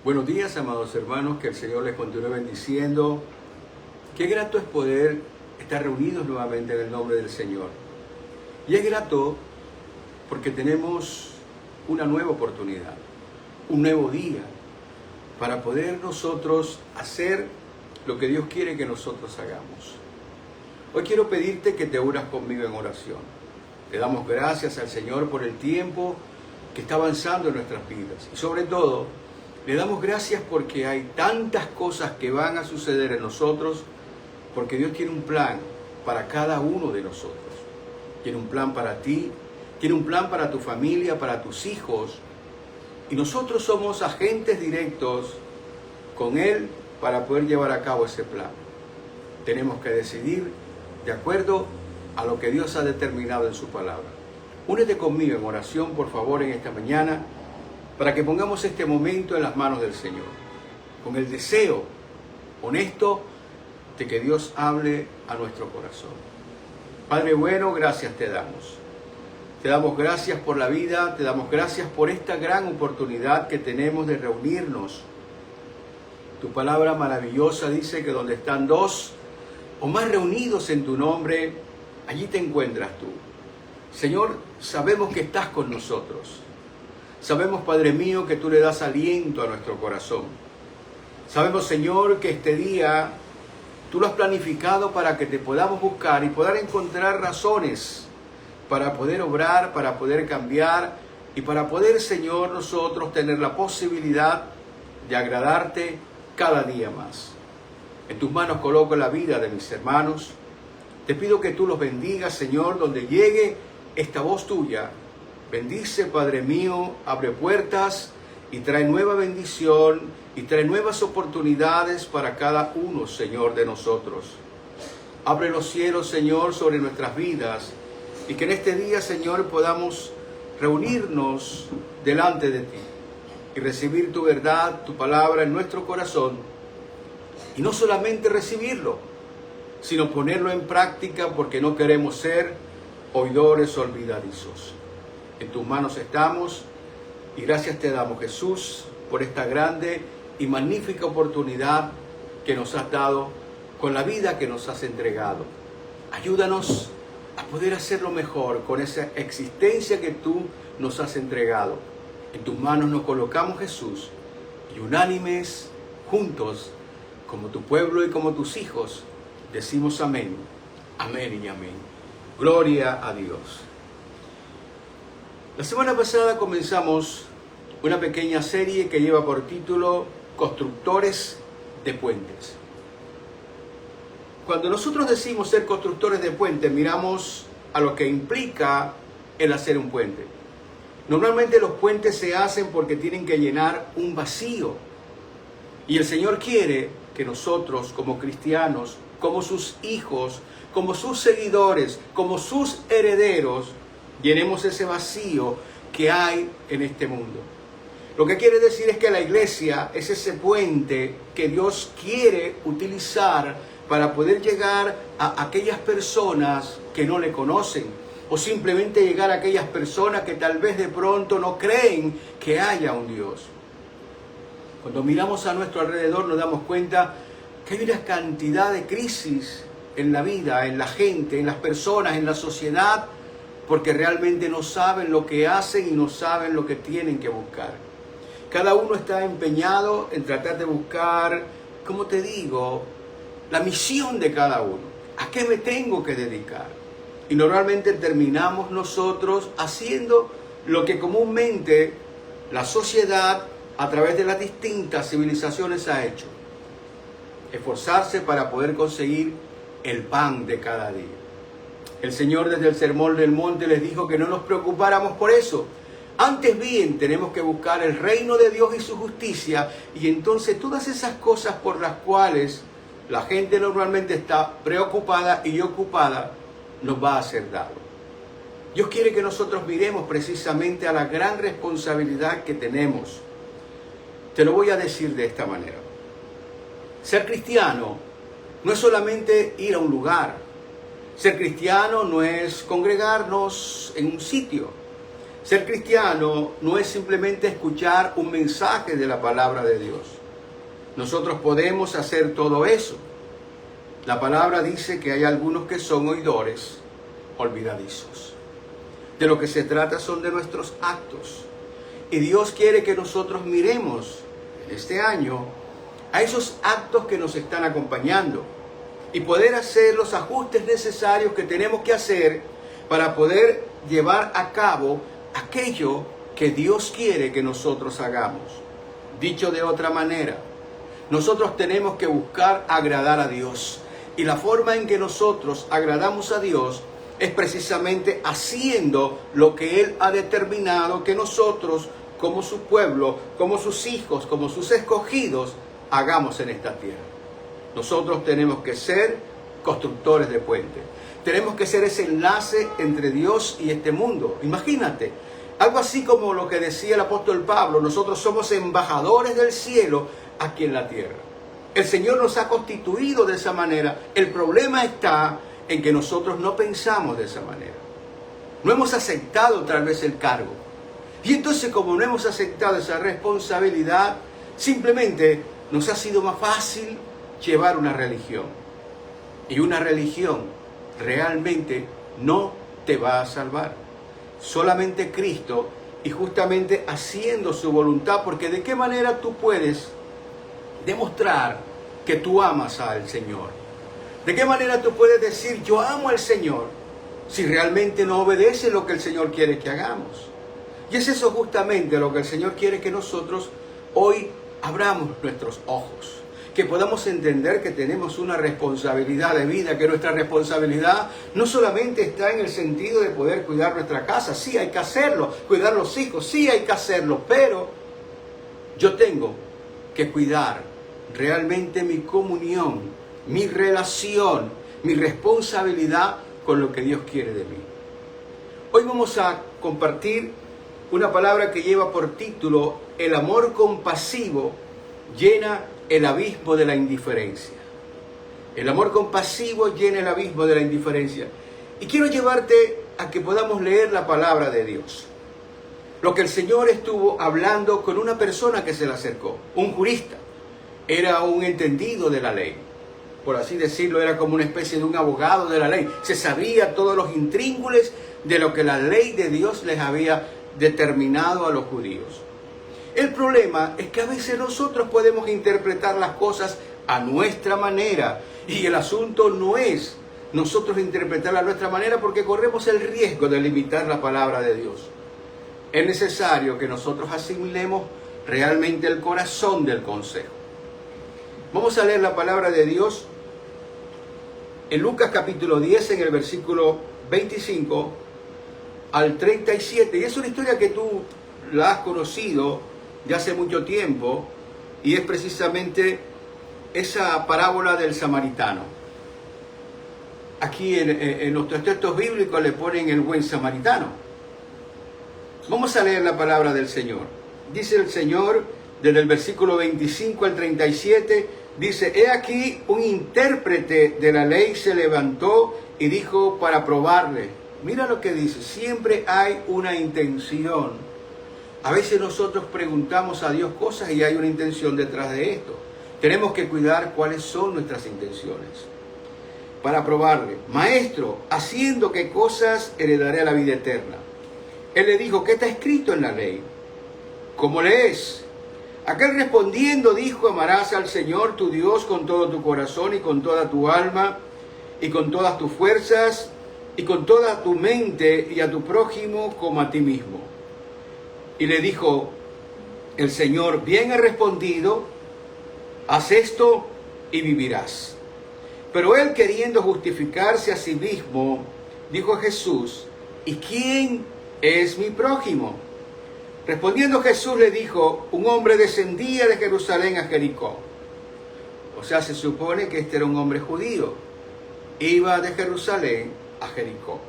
Buenos días, amados hermanos, que el Señor les continúe bendiciendo. Qué grato es poder estar reunidos nuevamente en el nombre del Señor. Y es grato porque tenemos una nueva oportunidad, un nuevo día, para poder nosotros hacer lo que Dios quiere que nosotros hagamos. Hoy quiero pedirte que te unas conmigo en oración. Le damos gracias al Señor por el tiempo que está avanzando en nuestras vidas. Y sobre todo, le damos gracias porque hay tantas cosas que van a suceder en nosotros, porque Dios tiene un plan para cada uno de nosotros. Tiene un plan para ti, tiene un plan para tu familia, para tus hijos. Y nosotros somos agentes directos con Él para poder llevar a cabo ese plan. Tenemos que decidir de acuerdo a lo que Dios ha determinado en su palabra. Únete conmigo en oración, por favor, en esta mañana, para que pongamos este momento en las manos del Señor, con el deseo honesto de que Dios hable a nuestro corazón. Padre bueno, gracias te damos. Te damos gracias por la vida, te damos gracias por esta gran oportunidad que tenemos de reunirnos. Tu palabra maravillosa dice que donde están dos o más reunidos en tu nombre, allí te encuentras tú. Señor, sabemos que estás con nosotros. Sabemos, Padre mío, que tú le das aliento a nuestro corazón. Sabemos, Señor, que este día tú lo has planificado para que te podamos buscar y poder encontrar razones para poder obrar, para poder cambiar y para poder, Señor, nosotros tener la posibilidad de agradarte cada día más. En tus manos coloco la vida de mis hermanos. Te pido que tú los bendigas, Señor, donde llegue esta voz tuya. Bendice, Padre mío, abre puertas y trae nueva bendición y trae nuevas oportunidades para cada uno, Señor, de nosotros. Abre los cielos, Señor, sobre nuestras vidas y que en este día, Señor, podamos reunirnos delante de ti y recibir tu verdad, tu palabra en nuestro corazón. Y no solamente recibirlo, sino ponerlo en práctica porque no queremos ser oidores olvidadizos. En tus manos estamos y gracias te damos, Jesús, por esta grande y magnífica oportunidad que nos has dado con la vida que nos has entregado. Ayúdanos a poder hacerlo mejor con esa existencia que tú nos has entregado. En tus manos nos colocamos, Jesús, y unánimes, juntos, como tu pueblo y como tus hijos, decimos amén, amén y amén. Gloria a Dios. La semana pasada comenzamos una pequeña serie que lleva por título Constructores de Puentes. Cuando nosotros decimos ser constructores de puentes, miramos a lo que implica el hacer un puente. Normalmente los puentes se hacen porque tienen que llenar un vacío. Y el Señor quiere que nosotros como cristianos, como sus hijos, como sus seguidores, como sus herederos, llenemos ese vacío que hay en este mundo. Lo que quiere decir es que la iglesia es ese puente que Dios quiere utilizar para poder llegar a aquellas personas que no le conocen, o simplemente llegar a aquellas personas que tal vez de pronto no creen que haya un Dios. Cuando miramos a nuestro alrededor nos damos cuenta que hay una cantidad de crisis en la vida, en la gente, en las personas, en la sociedad, porque realmente no saben lo que hacen y no saben lo que tienen que buscar. Cada uno está empeñado en tratar de buscar, como te digo, la misión de cada uno. ¿A qué me tengo que dedicar? Y normalmente terminamos nosotros haciendo lo que comúnmente la sociedad, a través de las distintas civilizaciones, ha hecho. Esforzarse para poder conseguir el pan de cada día. El Señor desde el Sermón del Monte les dijo que no nos preocupáramos por eso. Antes bien, tenemos que buscar el reino de Dios y su justicia, y entonces todas esas cosas por las cuales la gente normalmente está preocupada y ocupada, nos va a ser dado. Dios quiere que nosotros miremos precisamente a la gran responsabilidad que tenemos. Te lo voy a decir de esta manera. Ser cristiano no es solamente ir a un lugar. Ser cristiano no es congregarnos en un sitio. Ser cristiano no es simplemente escuchar un mensaje de la palabra de Dios. Nosotros podemos hacer todo eso. La palabra dice que hay algunos que son oidores olvidadizos. De lo que se trata son de nuestros actos. Y Dios quiere que nosotros miremos en este año a esos actos que nos están acompañando y poder hacer los ajustes necesarios que tenemos que hacer para poder llevar a cabo aquello que Dios quiere que nosotros hagamos. Dicho de otra manera, nosotros tenemos que buscar agradar a Dios. Y la forma en que nosotros agradamos a Dios es precisamente haciendo lo que Él ha determinado que nosotros, como su pueblo, como sus hijos, como sus escogidos, hagamos en esta tierra. Nosotros tenemos que ser constructores de puentes. Tenemos que ser ese enlace entre Dios y este mundo. Imagínate, algo así como lo que decía el apóstol Pablo, nosotros somos embajadores del cielo aquí en la tierra. El Señor nos ha constituido de esa manera. El problema está en que nosotros no pensamos de esa manera. No hemos aceptado tal vez el cargo. Y entonces, como no hemos aceptado esa responsabilidad, simplemente nos ha sido más fácil llevar una religión. Y una religión realmente no te va a salvar. Solamente Cristo, y justamente haciendo su voluntad, porque ¿de qué manera tú puedes demostrar que tú amas al Señor? ¿De qué manera tú puedes decir yo amo al Señor si realmente no obedeces lo que el Señor quiere que hagamos? Y es eso justamente lo que el Señor quiere que nosotros hoy abramos nuestros ojos, que podamos entender que tenemos una responsabilidad de vida, que nuestra responsabilidad no solamente está en el sentido de poder cuidar nuestra casa, sí hay que hacerlo, cuidar los hijos, sí hay que hacerlo, pero yo tengo que cuidar realmente mi comunión, mi relación, mi responsabilidad con lo que Dios quiere de mí. Hoy vamos a compartir una palabra que lleva por título: el amor compasivo llena el abismo de la indiferencia. El amor compasivo llena el abismo de la indiferencia. Y quiero llevarte a que podamos leer la palabra de Dios. Lo que el Señor estuvo hablando con una persona que se le acercó, un jurista. Era un entendido de la ley. Por así decirlo, era como una especie de un abogado de la ley. Se sabía todos los intríngulis de lo que la ley de Dios les había determinado a los judíos. El problema es que a veces nosotros podemos interpretar las cosas a nuestra manera, y el asunto no es nosotros interpretarla a nuestra manera, porque corremos el riesgo de limitar la palabra de Dios. Es necesario que nosotros asimilemos realmente el corazón del consejo. Vamos a leer la palabra de Dios en Lucas capítulo 10, en el versículo 25 al 37. Y es una historia que tú la has conocido de hace mucho tiempo, y es precisamente esa parábola del samaritano. Aquí en nuestros textos bíblicos le ponen el buen samaritano. Vamos a leer la palabra del Señor. Dice el Señor, desde el versículo 25 al 37, dice: he aquí un intérprete de la ley se levantó y dijo para probarle. Mira lo que dice, siempre hay una intención. A veces nosotros preguntamos a Dios cosas y hay una intención detrás de esto. Tenemos que cuidar cuáles son nuestras intenciones. Para probarle: maestro, ¿haciendo qué cosas heredaré la vida eterna? Él le dijo: ¿qué está escrito en la ley? ¿Cómo lees? Aquel respondiendo dijo: amarás al Señor tu Dios con todo tu corazón y con toda tu alma y con todas tus fuerzas y con toda tu mente, y a tu prójimo como a ti mismo. Y le dijo el Señor: bien has respondido, haz esto y vivirás. Pero él, queriendo justificarse a sí mismo, dijo a Jesús: ¿y quién es mi prójimo? Respondiendo Jesús le dijo: un hombre descendía de Jerusalén a Jericó. O sea, se supone que este era un hombre judío. Iba de Jerusalén a Jericó.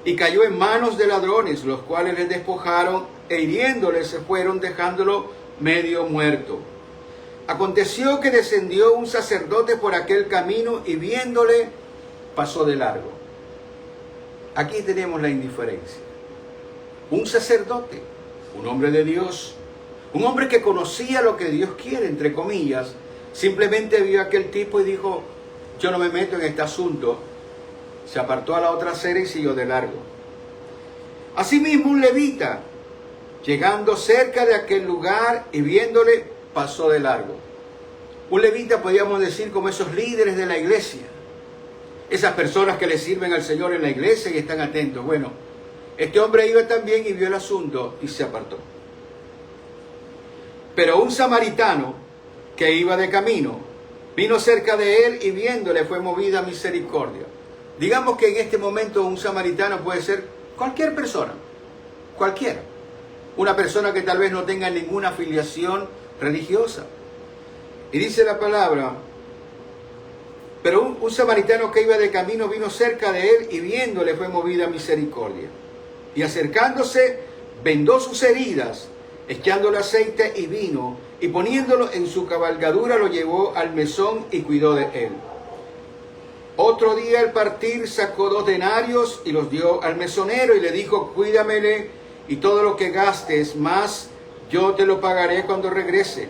Y cayó en manos de ladrones, los cuales le despojaron e hiriéndole se fueron, dejándolo medio muerto. Aconteció que descendió un sacerdote por aquel camino y viéndole pasó de largo. Aquí tenemos la indiferencia. un sacerdote, un hombre de Dios, un hombre que conocía lo que Dios quiere, entre comillas, simplemente vio a aquel tipo y dijo, yo no me meto en este asunto. Se apartó a la otra acera y siguió de largo. Asimismo un levita, llegando cerca de aquel lugar y viéndole, pasó de largo. Un levita, podríamos decir, como esos líderes de la iglesia, esas personas que le sirven al Señor en la iglesia y están atentos. Bueno, este hombre iba también y vio el asunto y se apartó. Pero un samaritano que iba de camino, vino cerca de él y viéndole fue movida a misericordia. Digamos que en este momento un samaritano puede ser cualquier persona, cualquiera. Una persona que tal vez no tenga ninguna afiliación religiosa. Y dice la palabra, pero un samaritano que iba de camino vino cerca de él y viéndole fue movida a misericordia. Y acercándose, vendó sus heridas, echándole aceite y vino, y poniéndolo en su cabalgadura lo llevó al mesón y cuidó de él. Otro día al partir sacó 2 denarios y los dio al mesonero y le dijo, cuídamele y todo lo que gastes, más yo te lo pagaré cuando regrese.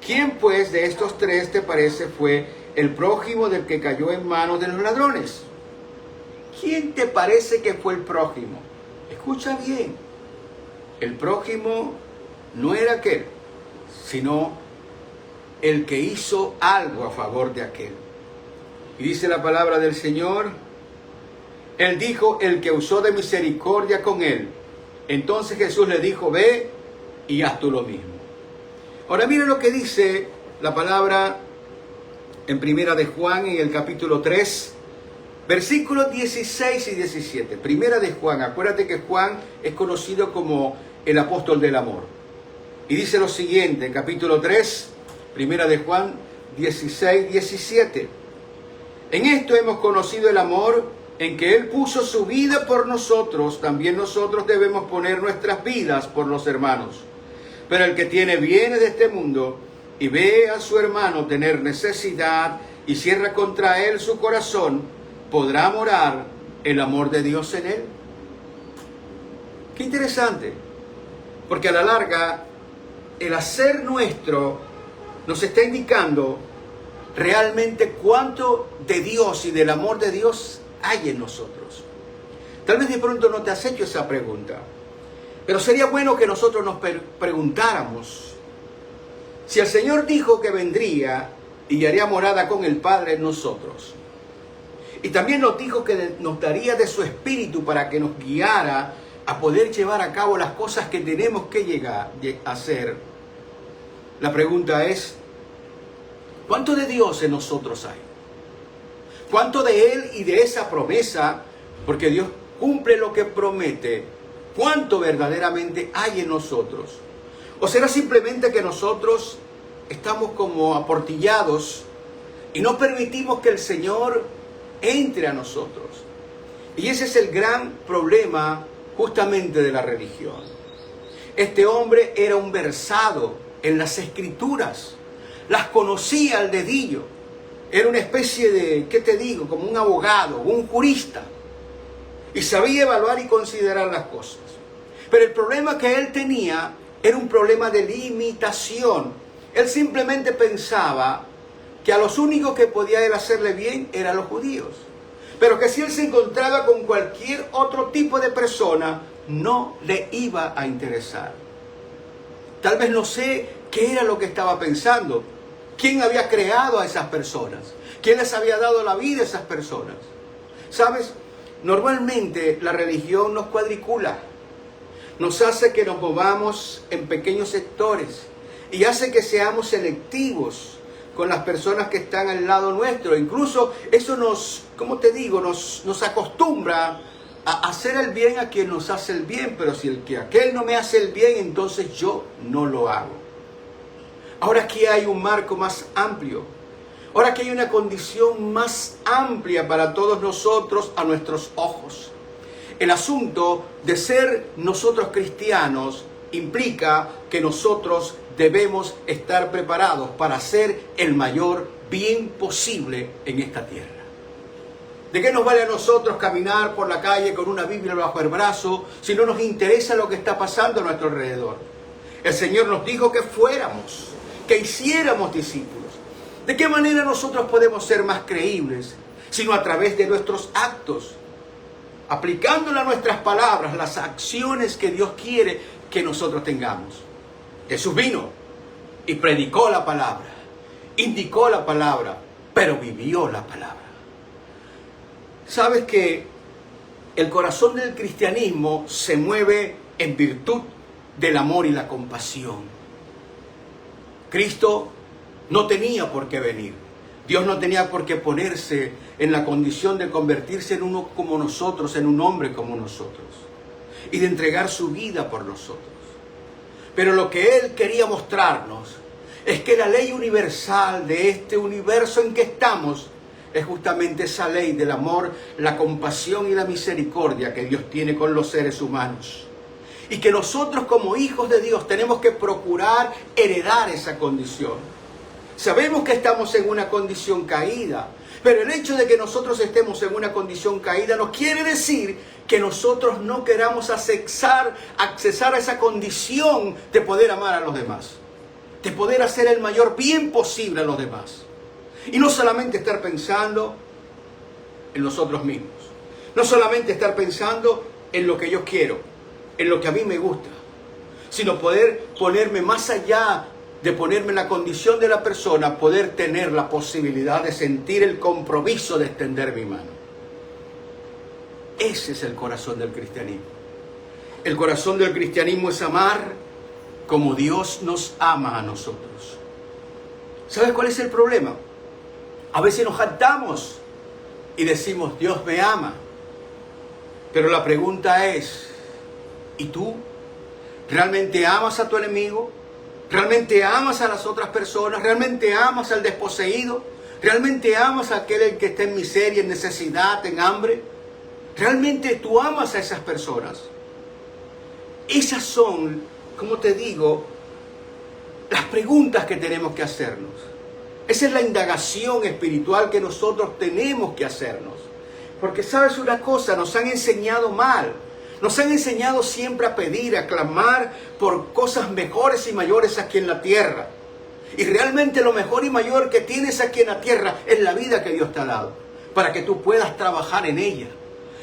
¿Quién pues de estos 3 te parece fue el prójimo del que cayó en manos de los ladrones? ¿Quién te parece que fue el prójimo? Escucha bien, el prójimo no era aquel, sino el que hizo algo a favor de aquel. Y dice la palabra del Señor, él dijo, el que usó de misericordia con él. Entonces Jesús le dijo, ve y haz tú lo mismo. Ahora miren lo que dice la palabra en Primera de Juan, en el capítulo 3, versículos 16 y 17. Primera de Juan, acuérdate que Juan es conocido como el apóstol del amor. Y dice lo siguiente, en capítulo 3, Primera de Juan 16, 17. En esto hemos conocido el amor, en que Él puso su vida por nosotros, también nosotros debemos poner nuestras vidas por los hermanos. Pero el que tiene bienes de este mundo y ve a su hermano tener necesidad y cierra contra él su corazón, ¿podrá morar el amor de Dios en él? Qué interesante, porque a la larga el hacer nuestro nos está indicando realmente cuánto de Dios y del amor de Dios hay en nosotros. Tal vez de pronto no te has hecho esa pregunta, pero sería bueno que nosotros nos preguntáramos si el Señor dijo que vendría y haría morada con el Padre en nosotros, y también nos dijo que nos daría de su Espíritu para que nos guiara a poder llevar a cabo las cosas que tenemos que llegar a hacer. La pregunta es, ¿cuánto de Dios en nosotros hay? ¿Cuánto de Él y de esa promesa? Porque Dios cumple lo que promete. ¿Cuánto verdaderamente hay en nosotros? ¿O será simplemente que nosotros estamos como aportillados y no permitimos que el Señor entre a nosotros? Y ese es el gran problema justamente de la religión. Este hombre era un versado en las Escrituras, las conocía al dedillo, era una especie de, ¿qué te digo?, como un abogado, un jurista, y sabía evaluar y considerar las cosas. Pero el problema que él tenía era un problema de limitación. Él simplemente pensaba que a los únicos que podía él hacerle bien eran los judíos, pero que si él se encontraba con cualquier otro tipo de persona, no le iba a interesar. Tal vez no sé qué era lo que estaba pensando. ¿Quién había creado a esas personas? ¿Quién les había dado la vida a esas personas? ¿Sabes? Normalmente la religión nos cuadricula, nos hace que nos movamos en pequeños sectores y hace que seamos selectivos con las personas que están al lado nuestro. Incluso eso nos, ¿cómo te digo?, nos acostumbra a hacer el bien a quien nos hace el bien, pero si aquel no me hace el bien, entonces yo no lo hago. Ahora aquí hay un marco más amplio. Ahora aquí hay una condición más amplia para todos nosotros a nuestros ojos. El asunto de ser nosotros cristianos implica que nosotros debemos estar preparados para hacer el mayor bien posible en esta tierra. ¿De qué nos vale a nosotros caminar por la calle con una Biblia bajo el brazo si no nos interesa lo que está pasando a nuestro alrededor? El Señor nos dijo que fuéramos, que hiciéramos discípulos. ¿De qué manera nosotros podemos ser más creíbles? Sino a través de nuestros actos, aplicándole a nuestras palabras las acciones que Dios quiere que nosotros tengamos. Jesús vino y predicó la palabra, indicó la palabra, pero vivió la palabra. ¿Sabes que el corazón del cristianismo se mueve en virtud del amor y la compasión? Cristo no tenía por qué venir. Dios no tenía por qué ponerse en la condición de convertirse en uno como nosotros, en un hombre como nosotros, y de entregar su vida por nosotros. Pero lo que Él quería mostrarnos es que la ley universal de este universo en que estamos es justamente esa ley del amor, la compasión y la misericordia que Dios tiene con los seres humanos. Y que nosotros como hijos de Dios tenemos que procurar heredar esa condición. Sabemos que estamos en una condición caída, pero el hecho de que nosotros estemos en una condición caída no quiere decir que nosotros no queramos accesar a esa condición de poder amar a los demás, de poder hacer el mayor bien posible a los demás. Y no solamente estar pensando en nosotros mismos, no solamente estar pensando en lo que yo quiero, en lo que a mí me gusta, sino poder ponerme más allá de ponerme en la condición de la persona, poder tener la posibilidad de sentir el compromiso de extender mi mano. Ese es el corazón del cristianismo. El corazón del cristianismo es amar como Dios nos ama a nosotros. ¿Sabes cuál es el problema? A veces nos jactamos y decimos, Dios me ama. Pero la pregunta es, ¿y tú? ¿Realmente amas a tu enemigo? ¿Realmente amas a las otras personas? ¿Realmente amas al desposeído? ¿Realmente amas a aquel que está en miseria, en necesidad, en hambre? ¿Realmente tú amas a esas personas? Esas son, como te digo, las preguntas que tenemos que hacernos. Esa es la indagación espiritual que nosotros tenemos que hacernos. Porque sabes una cosa, nos han enseñado mal. Nos han enseñado siempre a pedir, a clamar por cosas mejores y mayores aquí en la tierra. Y realmente lo mejor y mayor que tienes aquí en la tierra es la vida que Dios te ha dado. Para que tú puedas trabajar en ella.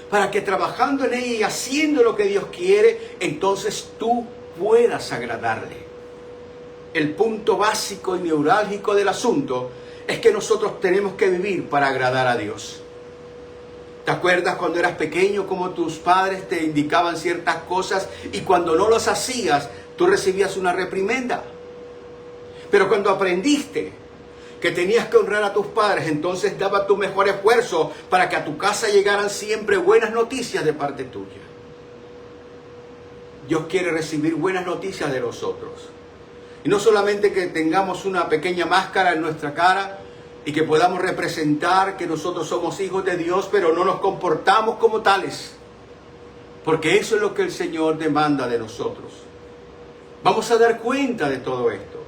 Para que trabajando en ella y haciendo lo que Dios quiere, entonces tú puedas agradarle. El punto básico y neurálgico del asunto es que nosotros tenemos que vivir para agradar a Dios. ¿Te acuerdas cuando eras pequeño cómo tus padres te indicaban ciertas cosas y cuando no las hacías tú recibías una reprimenda? Pero cuando aprendiste que tenías que honrar a tus padres, entonces daba tu mejor esfuerzo para que a tu casa llegaran siempre buenas noticias de parte tuya. Dios quiere recibir buenas noticias de nosotros. Y no solamente que tengamos una pequeña máscara en nuestra cara y que podamos representar que nosotros somos hijos de Dios, pero no nos comportamos como tales. Porque eso es lo que el Señor demanda de nosotros. Vamos a dar cuenta de todo esto.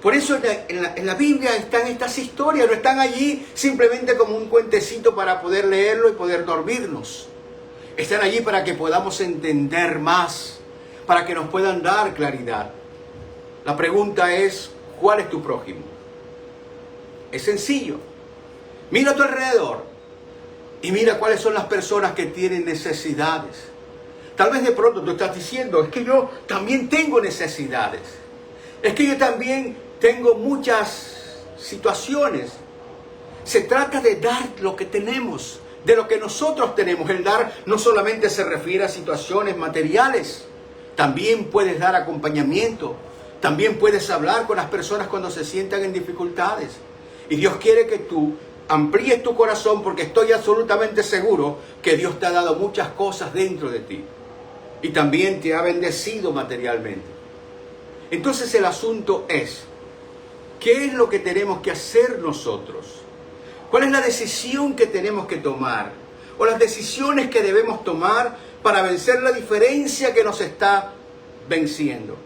Por eso en la Biblia están estas historias, no están allí simplemente como un cuentecito para poder leerlo y poder dormirnos. Están allí para que podamos entender más, para que nos puedan dar claridad. La pregunta es, ¿cuál es tu prójimo? Es sencillo. Mira a tu alrededor y mira cuáles son las personas que tienen necesidades. Tal vez de pronto tú estás diciendo, es que yo también tengo necesidades. Es que yo también tengo muchas situaciones. Se trata de dar lo que tenemos, de lo que nosotros tenemos. El dar no solamente se refiere a situaciones materiales, también puedes dar acompañamiento. También puedes hablar con las personas cuando se sientan en dificultades. Y Dios quiere que tú amplíes tu corazón porque estoy absolutamente seguro que Dios te ha dado muchas cosas dentro de ti. Y también te ha bendecido materialmente. Entonces el asunto es, ¿qué es lo que tenemos que hacer nosotros? ¿Cuál es la decisión que tenemos que tomar? O las decisiones que debemos tomar para vencer la diferencia que nos está venciendo.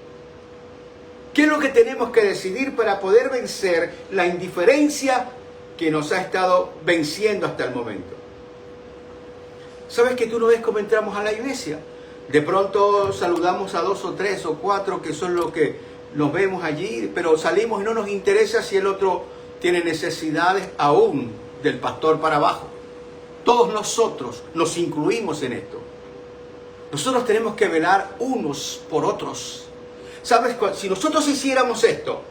¿Qué es lo que tenemos que decidir para poder vencer la indiferencia que nos ha estado venciendo hasta el momento? ¿Sabes que tú no ves cómo entramos a la iglesia? De pronto saludamos a 2 o 3 o 4 que son los que nos vemos allí, pero salimos y no nos interesa si el otro tiene necesidades aún del pastor para abajo. Todos nosotros nos incluimos en esto. Nosotros tenemos que velar unos por otros. ¿Sabes? Si nosotros hiciéramos esto,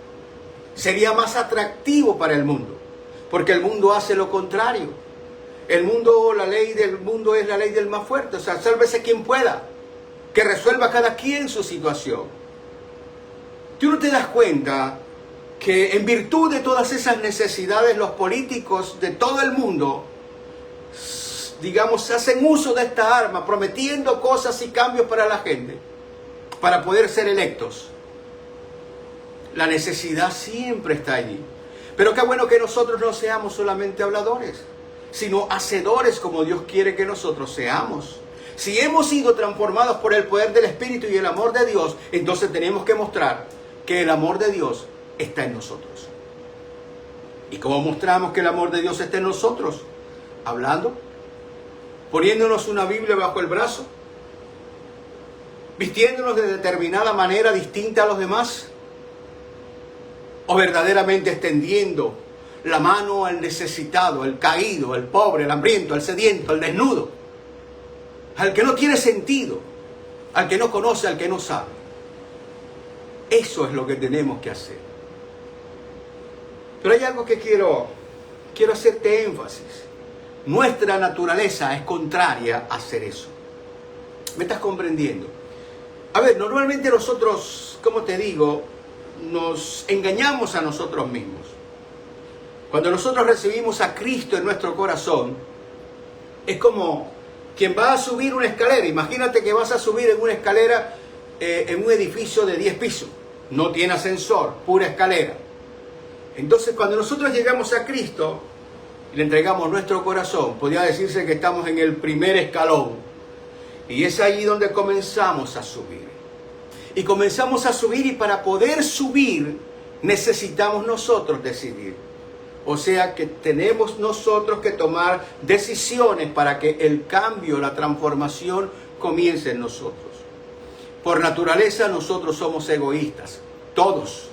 sería más atractivo para el mundo, porque el mundo hace lo contrario. El mundo, la ley del mundo es la ley del más fuerte, o sea, sálvese quien pueda, que resuelva cada quien su situación. Tú no te das cuenta que en virtud de todas esas necesidades los políticos de todo el mundo, digamos, hacen uso de esta arma, prometiendo cosas y cambios para la gente, para poder ser electos. La necesidad siempre está allí. Pero qué bueno que nosotros no seamos solamente habladores, sino hacedores como Dios quiere que nosotros seamos. Si hemos sido transformados por el poder del Espíritu y el amor de Dios, entonces tenemos que mostrar que el amor de Dios está en nosotros. ¿Y cómo mostramos que el amor de Dios está en nosotros? Hablando, poniéndonos una Biblia bajo el brazo, vistiéndonos de determinada manera distinta a los demás, o verdaderamente extendiendo la mano al necesitado, al caído, al pobre, al hambriento, al sediento, al desnudo, al que no tiene sentido, al que no conoce, al que no sabe. Eso es lo que tenemos que hacer. Pero hay algo que quiero hacerte énfasis. Nuestra naturaleza es contraria a hacer eso. ¿Me estás comprendiendo? A ver, normalmente nosotros, como te digo, nos engañamos a nosotros mismos. Cuando nosotros recibimos a Cristo en nuestro corazón, es como quien va a subir una escalera. Imagínate que vas a subir en una escalera en un edificio de 10 pisos. No tiene ascensor, pura escalera. Entonces, cuando nosotros llegamos a Cristo y le entregamos nuestro corazón, podría decirse que estamos en el primer escalón. Y es allí donde comenzamos a subir. Y comenzamos a subir, y para poder subir necesitamos nosotros decidir. O sea que tenemos nosotros que tomar decisiones para que el cambio, la transformación comience en nosotros. Por naturaleza nosotros somos egoístas. Todos,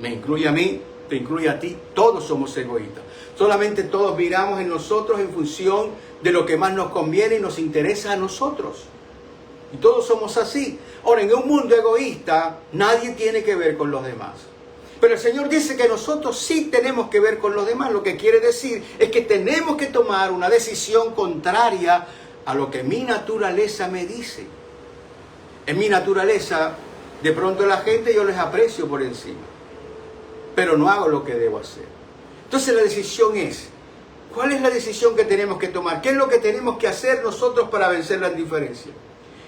me incluye a mí, te incluye a ti, todos somos egoístas. Solamente todos miramos en nosotros en función de lo que más nos conviene y nos interesa a nosotros. Y todos somos así. Ahora, en un mundo egoísta, nadie tiene que ver con los demás. Pero el Señor dice que nosotros sí tenemos que ver con los demás. Lo que quiere decir es que tenemos que tomar una decisión contraria a lo que mi naturaleza me dice. En mi naturaleza, de pronto la gente yo les aprecio por encima, pero no hago lo que debo hacer. Entonces la decisión es, ¿cuál es la decisión que tenemos que tomar? ¿Qué es lo que tenemos que hacer nosotros para vencer las diferencias?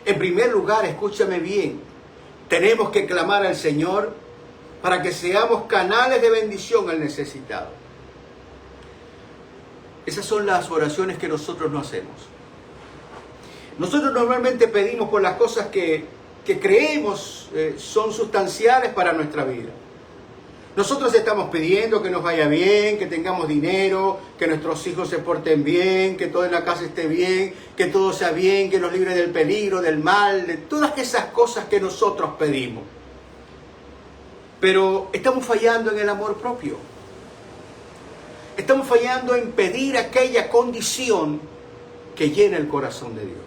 En primer lugar, escúchame bien, tenemos que clamar al Señor para que seamos canales de bendición al necesitado. Esas son las oraciones que nosotros no hacemos. Nosotros normalmente pedimos por las cosas que creemos son sustanciales para nuestra vida. Nosotros estamos pidiendo que nos vaya bien, que tengamos dinero, que nuestros hijos se porten bien, que todo en la casa esté bien, que todo sea bien, que nos libre del peligro, del mal, de todas esas cosas que nosotros pedimos. Pero estamos fallando en el amor propio. Estamos fallando en pedir aquella condición que llena el corazón de Dios.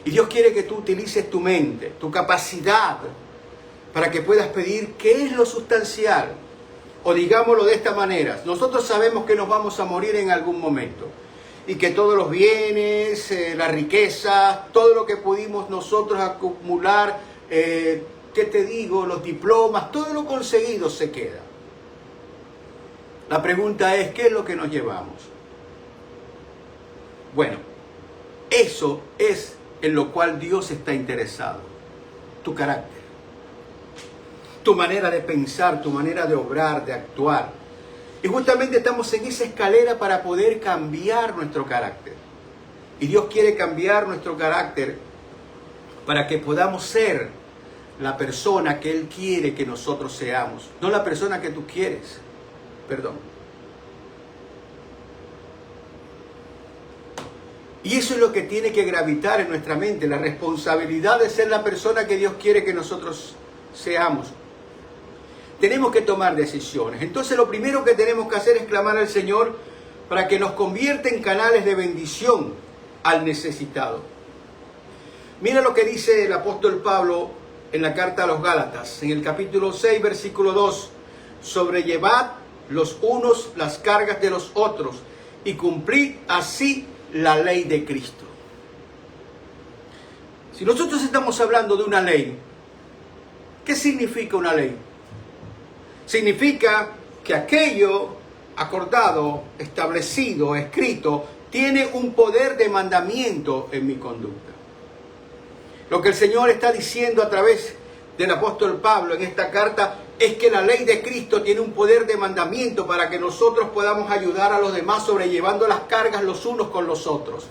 Y Dios quiere que tú utilices tu mente, tu capacidad, para que puedas pedir qué es lo sustancial. O digámoslo de esta manera, nosotros sabemos que nos vamos a morir en algún momento. Y que todos los bienes, la riqueza, todo lo que pudimos nosotros acumular, ¿qué te digo? Los diplomas, todo lo conseguido se queda. La pregunta es, ¿qué es lo que nos llevamos? Bueno, eso es en lo cual Dios está interesado. Tu carácter. Tu manera de pensar, tu manera de obrar, de actuar. Y justamente estamos en esa escalera para poder cambiar nuestro carácter. Y Dios quiere cambiar nuestro carácter para que podamos ser la persona que Él quiere que nosotros seamos. No la persona que tú quieres. Perdón. Y eso es lo que tiene que gravitar en nuestra mente, la responsabilidad de ser la persona que Dios quiere que nosotros seamos. Tenemos que tomar decisiones. Entonces lo primero que tenemos que hacer es clamar al Señor para que nos convierta en canales de bendición al necesitado. Mira lo que dice el apóstol Pablo en la carta a los Gálatas, en el capítulo 6, versículo 2. Sobrellevad los unos las cargas de los otros y cumplid así la ley de Cristo. Si nosotros estamos hablando de una ley, ¿qué significa una ley? Significa que aquello acordado, establecido, escrito, tiene un poder de mandamiento en mi conducta. Lo que el Señor está diciendo a través del apóstol Pablo en esta carta es que la ley de Cristo tiene un poder de mandamiento para que nosotros podamos ayudar a los demás sobrellevando las cargas los unos con los otros.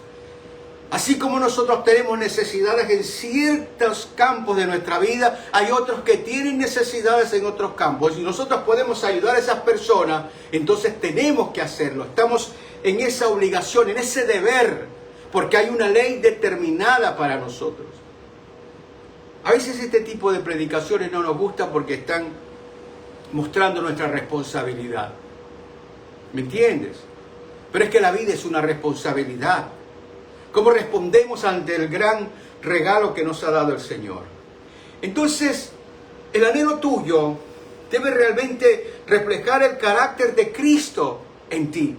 Así como nosotros tenemos necesidades en ciertos campos de nuestra vida, hay otros que tienen necesidades en otros campos. Y nosotros podemos ayudar a esas personas, entonces tenemos que hacerlo. Estamos en esa obligación, en ese deber, porque hay una ley determinada para nosotros. A veces este tipo de predicaciones no nos gusta porque están mostrando nuestra responsabilidad. ¿Me entiendes? Pero es que la vida es una responsabilidad. ¿Cómo respondemos ante el gran regalo que nos ha dado el Señor? Entonces, el anhelo tuyo debe realmente reflejar el carácter de Cristo en ti.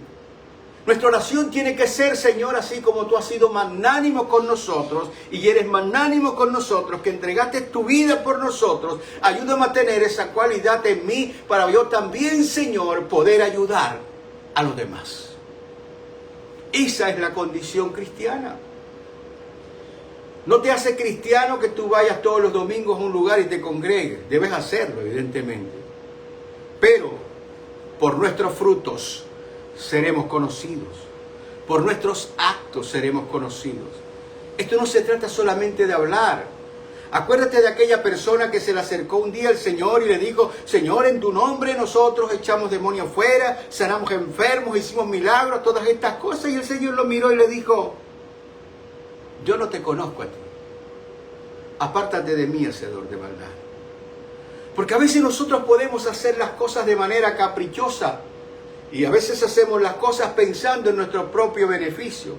Nuestra oración tiene que ser, Señor, así como tú has sido magnánimo con nosotros y eres magnánimo con nosotros, que entregaste tu vida por nosotros, ayúdame a tener esa cualidad en mí para yo también, Señor, poder ayudar a los demás. Esa es la condición cristiana. No te hace cristiano que tú vayas todos los domingos a un lugar y te congregues. Debes hacerlo, evidentemente. Pero por nuestros frutos seremos conocidos. Por nuestros actos seremos conocidos. Esto no se trata solamente de hablar. Acuérdate de aquella persona que se le acercó un día al Señor y le dijo: Señor, en tu nombre nosotros echamos demonios fuera, sanamos enfermos, hicimos milagros, todas estas cosas. Y el Señor lo miró y le dijo: yo no te conozco a ti. Apártate de mí, hacedor de maldad. Porque a veces nosotros podemos hacer las cosas de manera caprichosa y a veces hacemos las cosas pensando en nuestro propio beneficio,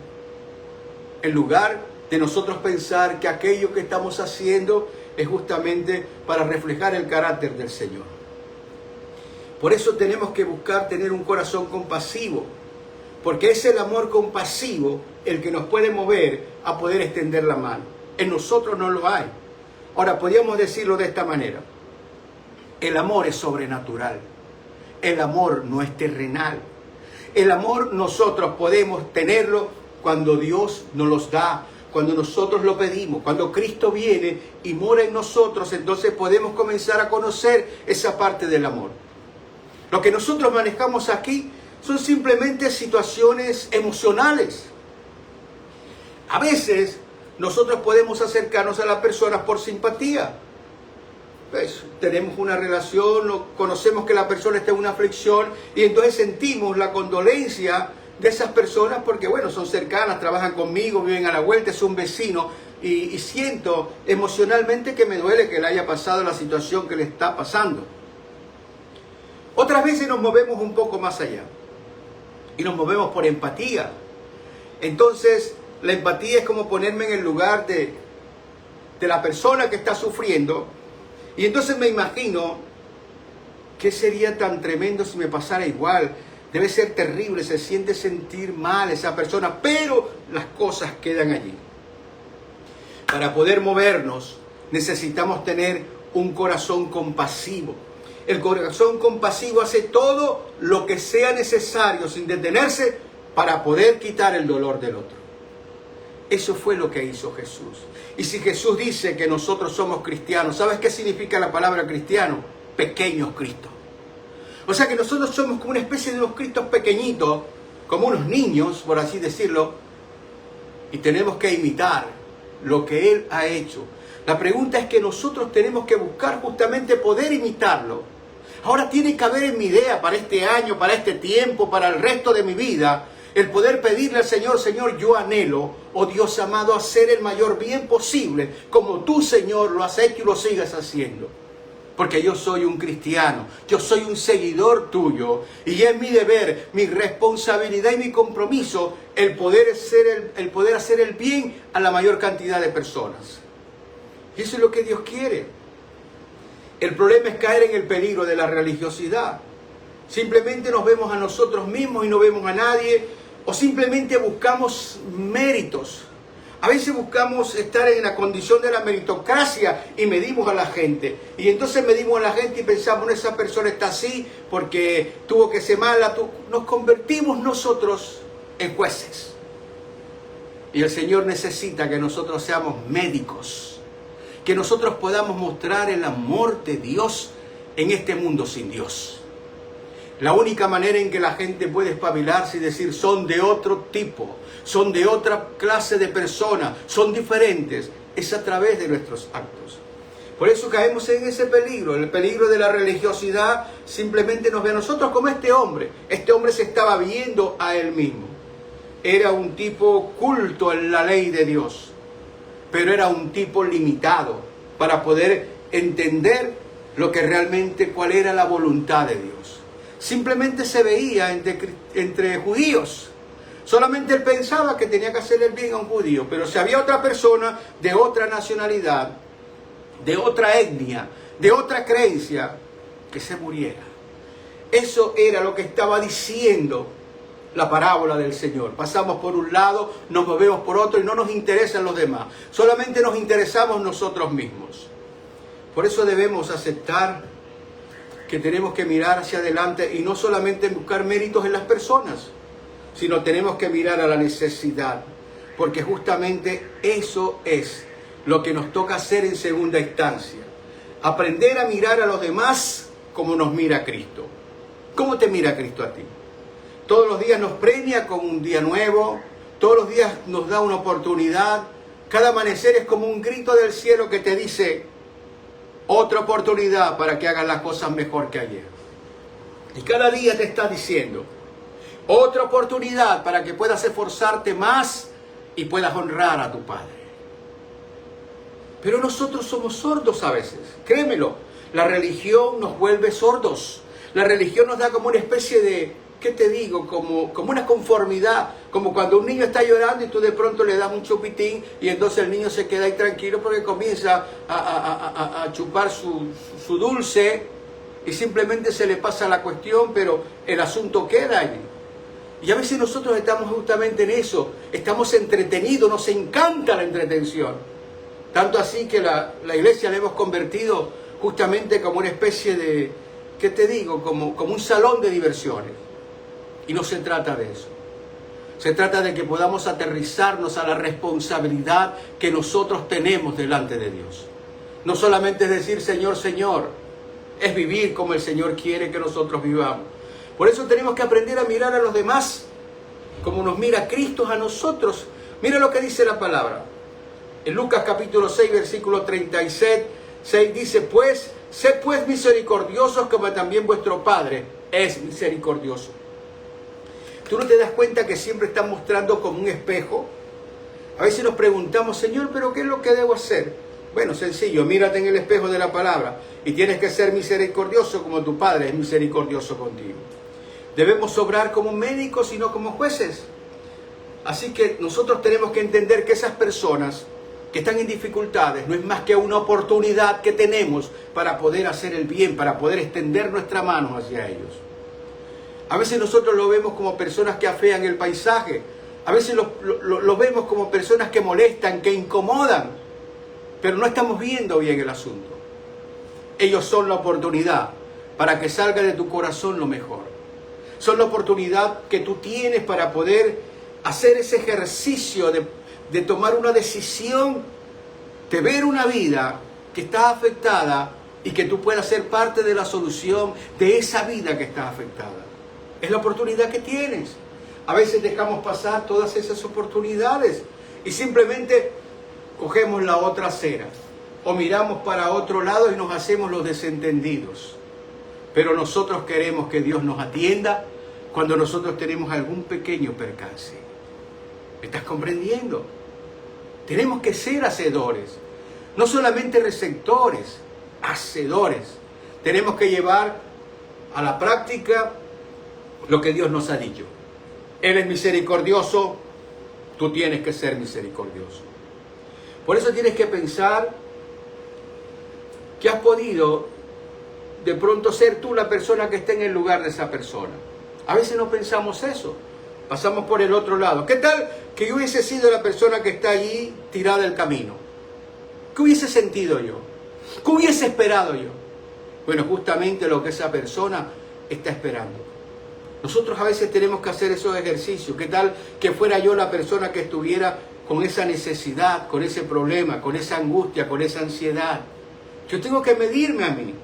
en lugar de nosotros pensar que aquello que estamos haciendo es justamente para reflejar el carácter del Señor. Por eso tenemos que buscar tener un corazón compasivo, porque es el amor compasivo el que nos puede mover a poder extender la mano. En nosotros no lo hay. Ahora, podríamos decirlo de esta manera: el amor es sobrenatural, el amor no es terrenal. El amor nosotros podemos tenerlo cuando Dios nos los da, cuando nosotros lo pedimos, cuando Cristo viene y mora en nosotros, entonces podemos comenzar a conocer esa parte del amor. Lo que nosotros manejamos aquí son simplemente situaciones emocionales. A veces nosotros podemos acercarnos a las personas por simpatía. Pues, tenemos una relación, conocemos que la persona está en una aflicción y entonces sentimos la condolencia de esas personas porque, bueno, son cercanas, trabajan conmigo, viven a la vuelta, es un vecino y siento emocionalmente que me duele que le haya pasado la situación que le está pasando. Otras veces nos movemos un poco más allá y nos movemos por empatía. Entonces, la empatía es como ponerme en el lugar de la persona que está sufriendo y entonces me imagino qué sería tan tremendo si me pasara igual. Debe ser terrible, se siente sentir mal esa persona, pero las cosas quedan allí. Para poder movernos necesitamos tener un corazón compasivo. El corazón compasivo hace todo lo que sea necesario sin detenerse para poder quitar el dolor del otro. Eso fue lo que hizo Jesús. Y si Jesús dice que nosotros somos cristianos, ¿sabes qué significa la palabra cristiano? Pequeños Cristos. O sea que nosotros somos como una especie de unos Cristos pequeñitos, como unos niños, por así decirlo, y tenemos que imitar lo que Él ha hecho. La pregunta es que nosotros tenemos que buscar justamente poder imitarlo. Ahora tiene que haber en mi idea para este año, para este tiempo, para el resto de mi vida, El poder pedirle al Señor, Señor, yo anhelo, oh Dios amado, hacer el mayor bien posible, como tú, Señor, lo has hecho y lo sigues haciendo. Porque yo soy un cristiano, yo soy un seguidor tuyo, y es mi deber, mi responsabilidad y mi compromiso el poder hacer el bien a la mayor cantidad de personas. Y eso es lo que Dios quiere. El problema es caer en el peligro de la religiosidad. Simplemente nos vemos a nosotros mismos y no vemos a nadie, o simplemente buscamos méritos. A veces buscamos estar en la condición de la meritocracia y medimos a la gente. Y entonces medimos a la gente y pensamos, no, esa persona está así porque tuvo que ser mala. Nos convertimos nosotros en jueces. Y el Señor necesita que nosotros seamos médicos. Que nosotros podamos mostrar el amor de Dios en este mundo sin Dios. La única manera en que la gente puede espabilarse y decir son de otro tipo, son de otra clase de personas, son diferentes, es a través de nuestros actos. Por eso caemos en ese peligro, el peligro de la religiosidad. Simplemente nos ve a nosotros como este hombre. Este hombre se estaba viendo a él mismo. Era un tipo culto en la ley de Dios, pero era un tipo limitado para poder entender lo que realmente, cuál era la voluntad de Dios. Simplemente se veía entre judíos. Solamente él pensaba que tenía que hacer el bien a un judío. Pero si había otra persona de otra nacionalidad, de otra etnia, de otra creencia, que se muriera. Eso era lo que estaba diciendo la parábola del Señor. Pasamos por un lado, nos movemos por otro y no nos interesan los demás. Solamente nos interesamos nosotros mismos. Por eso debemos aceptar que tenemos que mirar hacia adelante y no solamente buscar méritos en las personas, sino tenemos que mirar a la necesidad, porque justamente eso es lo que nos toca hacer en segunda instancia. Aprender a mirar a los demás como nos mira Cristo. ¿Cómo te mira Cristo a ti? Todos los días nos premia con un día nuevo, todos los días nos da una oportunidad, cada amanecer es como un grito del cielo que te dice: otra oportunidad para que hagas las cosas mejor que ayer. Y cada día te está diciendo: otra oportunidad para que puedas esforzarte más y puedas honrar a tu Padre. Pero nosotros somos sordos a veces, créemelo. La religión nos vuelve sordos. La religión nos da como una especie de, ¿qué te digo? Como una conformidad. Como cuando un niño está llorando y tú de pronto le das un chupitín y entonces el niño se queda ahí tranquilo porque comienza a chupar su dulce y simplemente se le pasa la cuestión, pero el asunto queda allí. Y a veces nosotros estamos justamente en eso. Estamos entretenidos, nos encanta la entretención. Tanto así que la iglesia la hemos convertido justamente como una especie de, ¿qué te digo? Como un salón de diversiones. Y no se trata de eso. Se trata de que podamos aterrizarnos a la responsabilidad que nosotros tenemos delante de Dios. No solamente es decir Señor, Señor, es vivir como el Señor quiere que nosotros vivamos. Por eso tenemos que aprender a mirar a los demás como nos mira Cristo a nosotros. Mira lo que dice la palabra. En Lucas capítulo 6, versículo 36, dice: sed pues misericordiosos como también vuestro Padre es misericordioso. ¿Tú no te das cuenta que siempre están mostrando como un espejo? A veces nos preguntamos: Señor, ¿pero qué es lo que debo hacer? Bueno, sencillo, mírate en el espejo de la palabra y tienes que ser misericordioso como tu Padre es misericordioso contigo. Debemos obrar como médicos y no como jueces. Así que nosotros tenemos que entender que esas personas que están en dificultades no es más que una oportunidad que tenemos para poder hacer el bien, para poder extender nuestra mano hacia ellos. A veces nosotros lo vemos como personas que afean el paisaje. A veces lo vemos como personas que molestan, que incomodan. Pero no estamos viendo bien el asunto. Ellos son la oportunidad para que salga de tu corazón lo mejor. Son la oportunidad que tú tienes para poder hacer ese ejercicio de tomar una decisión, de ver una vida que está afectada y que tú puedas ser parte de la solución de esa vida que está afectada. Es la oportunidad que tienes. A veces dejamos pasar todas esas oportunidades y simplemente cogemos la otra acera o miramos para otro lado y nos hacemos los desentendidos. Pero nosotros queremos que Dios nos atienda, cuando nosotros tenemos algún pequeño percance. ¿Me estás comprendiendo? Tenemos que ser hacedores, no solamente receptores, hacedores. Tenemos que llevar a la práctica lo que Dios nos ha dicho. Él es misericordioso, tú tienes que ser misericordioso. Por eso tienes que pensar que has podido de pronto ser tú la persona que está en el lugar de esa persona. A veces no pensamos eso, pasamos por el otro lado. ¿Qué tal que yo hubiese sido la persona que está allí tirada del camino? ¿Qué hubiese sentido yo? ¿Qué hubiese esperado yo? Bueno, justamente lo que esa persona está esperando. Nosotros a veces tenemos que hacer esos ejercicios. ¿Qué tal que fuera yo la persona que estuviera con esa necesidad, con ese problema, con esa angustia, con esa ansiedad? Yo tengo que medirme a mí.